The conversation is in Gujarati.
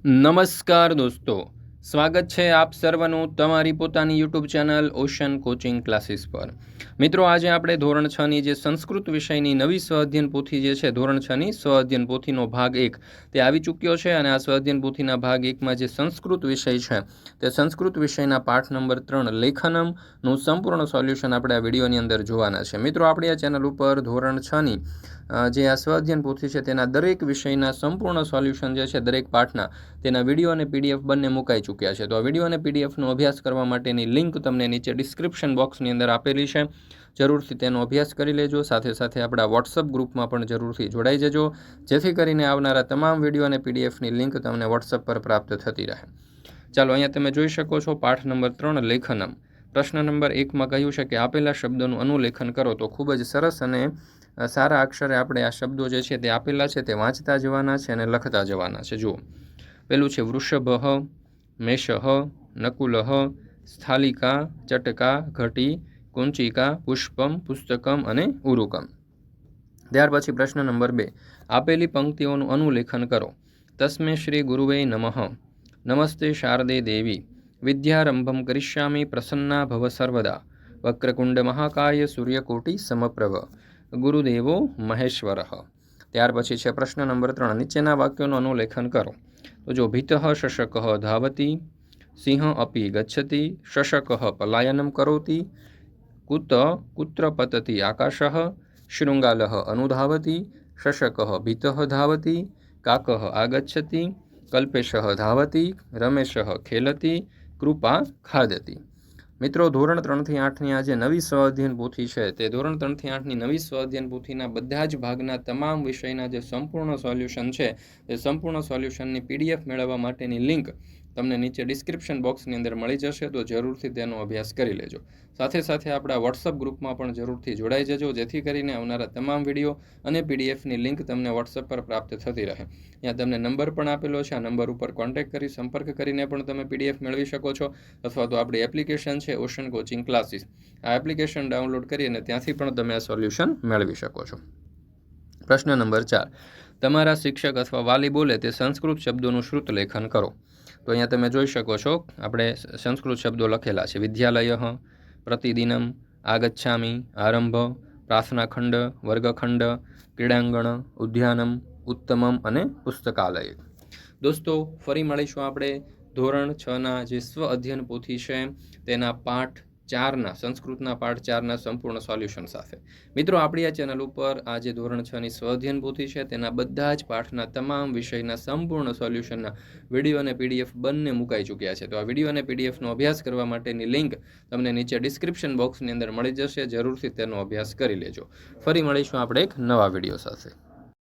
નમસ્કાર દોસ્તો, સ્વાગત છે આપ સર્વનું તમારી પોતાની YouTube channel ocean coaching classes પર। મિત્રો, આજે આપણે ધોરણ 6ની જે સંસ્કૃત વિષયની નવી સ્વઅધ્યયન પોથી જે છે ધોરણ 6ની સ્વઅધ્યયન પોથીનો ભાગ 1 તે આવી ચૂક્યો છે અને આ સ્વઅધ્યયન પોથીના ભાગ 1માં જે સંસ્કૃત વિષય છે તે સંસ્કૃત વિષયના પાઠ નંબર 3 લેખનમનું સંપૂર્ણ સોલ્યુશન આપણે આ વિડીયોની અંદર જોવાના છે। મિત્રો, આપણી આ ચેનલ ઉપર ધોરણ 6ની જે આ સ્વઅધ્યયન પોથી છે તેના દરેક વિષયના સંપૂર્ણ સોલ્યુશન જે છે દરેક પાઠના તેના વિડીયો અને પીડીએફ બંને મુકાઈ ચૂક્યા છે। તો આ વિડીયો અને પીડીએફનો અભ્યાસ કરવા માટેની લિંક તમને નીચે ડિસ્ક્રિપ્શન બોક્સની અંદર આપેલી છે, જરૂરથી તેનો અભ્યાસ કરી લેજો। સાથે સાથે આપણા વોટ્સઅપ ગ્રુપમાં પણ જરૂરથી જોડાઈ જજો, જેથી કરીને આવનારા તમામ વિડીયો અને પીડીએફની લિંક તમને વોટ્સઅપ પર પ્રાપ્ત થતી રહે। ચાલો, અહીંયા તમે જોઈ શકો છો પાઠ નંબર 3 લેખનમ। પ્રશ્ન નંબર 1માં કહ્યું છે કે આપેલા શબ્દોનું અનુલેખન કરો। તો ખૂબ જ સરસ અને સારા અક્ષરે આપણે આ શબ્દો જે છે તે આપેલા છે તે વાંચતા જવાના છે અને લખતા જવાના છે। જુઓ, પેલું છે વૃષભ, મેષ, નકુલ, સ્થાલિકા, ચટકા, ઘટી, કુંચિકા, પુષ્પમ, પુસ્તકમ અને ઉરુકમ। ત્યાર પછી પ્રશ્ન નંબર 2, આપેલી પંક્તિઓનું અનુલેખન કરો। તસ્મે શ્રી ગુરુવે નમઃ, નમસ્તે શારદે દેવી, વિદ્યારંભમ કરિષ્યામિ, પ્રસન્ના ભવ સર્વદા, વક્રકુંડ મહાકાય સૂર્યકોટિ સમપ્રભ, ગુરુદેવો મહેશ્વરઃ। ત્યાર પછી છે પ્રશ્ન નંબર 3, નીચેના વાક્યોનું અનુલેખન કરો। તો જો, ભીતઃ શશકઃ ધાવતી, સિંહ અપી ગચ્છતિ, શશકઃ પલાયનમ કરોતિ, કુત્ર પતતિ આકાશઃ, શૃંગાલઃ અનુધાવતિ, શશકઃ ભીતઃ ધાવતિ, કાકઃ આગચ્છતિ, કલ્પેશઃ ધાવતિ, રમેશઃ ખેલતિ, કૃપા ખાદતિ। મિત્રો, ધોરણ 3થી 8ની આ જે નવી સ્વઅધ્યયન પોથી છે તે ધોરણ 3થી 8ની નવી સ્વઅધ્યયન પોથીના બધા જ ભાગના તમામ વિષયના જે સંપૂર્ણ સોલ્યુશન છે તે સંપૂર્ણ સોલ્યુશનની પીડીએફ મેળવવા માટેની લિંક તમને નીચે ડિસ્ક્રિપ્શન બોક્સની અંદર મળી જશે, તો જરૂરથી તેનો અભ્યાસ કરી લેજો। સાથે સાથે આપણા વોટ્સઅપ ગ્રુપમાં પણ જરૂરથી જોડાઈ જજો, જેથી કરીને આવનારા તમામ વિડીયો અને પીડીએફની લિંક તમને વોટ્સઅપ પર પ્રાપ્ત થતી રહે। ત્યાં તમને નંબર પણ આપેલો છે, આ નંબર ઉપર કોન્ટેક્ટ કરી સંપર્ક કરીને પણ તમે પીડીએફ મેળવી શકો છો, અથવા તો આપણી એપ્લિકેશન છે ઓશન કોચિંગ ક્લાસીસ, આ એપ્લિકેશન ડાઉનલોડ કરી અને ત્યાંથી પણ તમે આ સોલ્યુશન મેળવી શકો છો। પ્રશ્ન નંબર 4, તમારા શિક્ષક અથવા વાલી બોલે તે સંસ્કૃત શબ્દોનું શ્રુત લેખન કરો। તો અહીંયા તમે જોઈ શકો છો આપણે સંસ્કૃત શબ્દો લખેલા છે। વિદ્યાલય, પ્રતિદિનમ, આગચ્છામિ, આરંભ, પ્રાર્થનાખંડ, વર્ગખંડ, ક્રીડાંગણ, ઉદ્યાનમ, ઉત્તમમ અને પુસ્તકાલય। દોસ્તો, ફરી મળીશું આપણે ધોરણ 6ના જે સ્વ અધ્યયન પોથી છે તેના પાઠ 4ના સંસ્કૃતના પાઠ 4ના સંપૂર્ણ સોલ્યુશન સાથે। મિત્રો, આપણી આ ચેનલ ઉપર આ જે ધોરણ 6ની સ્વઅધ્યયન પોથી છે તેના બધા જ પાઠના તમામ વિષયના સંપૂર્ણ સોલ્યુશનના વિડીયો અને પીડીએફ બંને મુકાઈ ચૂક્યા છે। તો આ વિડીયો અને પીડીએફનો અભ્યાસ કરવા માટેની લિંક તમને નીચે ડિસ્ક્રિપ્શન બોક્સની અંદર મળી જશે, જરૂરથી તેનો અભ્યાસ કરી લેજો। ફરી મળીશું આપણે એક નવા વિડીયો સાથે।